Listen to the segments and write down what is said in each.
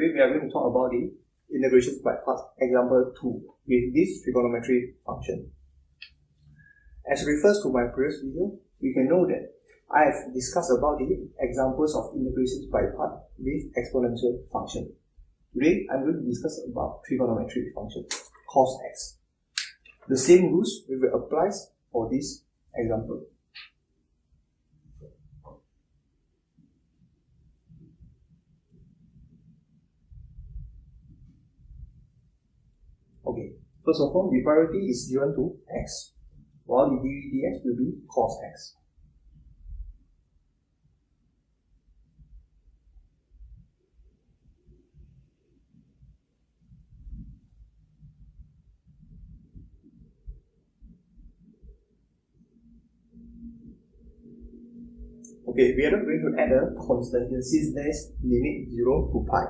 Today we are going to talk about the integrations by parts example 2 with this trigonometry function. As refers to my previous video, we can know that I have discussed about the examples of integrations by part with exponential function. Today I am going to discuss about trigonometry function, cos x. The same rules will apply for this example. Okay, first of all, the priority is given to x, while the dv dx will be cos x. Okay, we are not going to add a constant here since there is limit 0 to pi.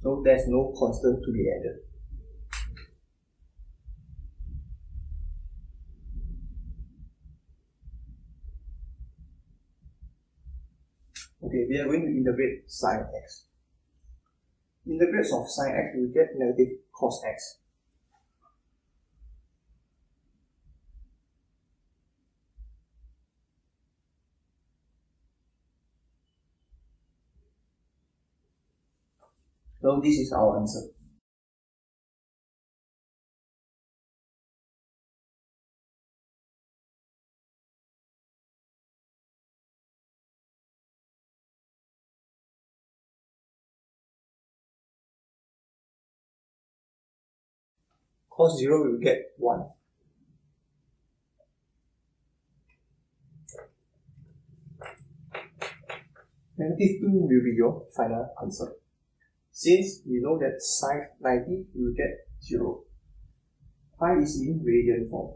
So there is no constant to be added. Okay, we are going to integrate sin x. Integrates of sin x will get negative cos x. So this is our answer. Cos 0 will get 1. Negative 2 will be your final answer. Since we know that sin 90 will get 0. Pi is in radian form,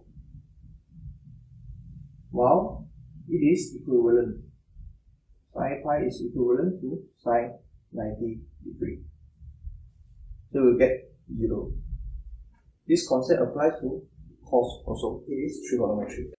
while it is equivalent. Sin pi is equivalent to sin 90 degree. So we'll get 0. This concept applies to cos also. It is trigonometry.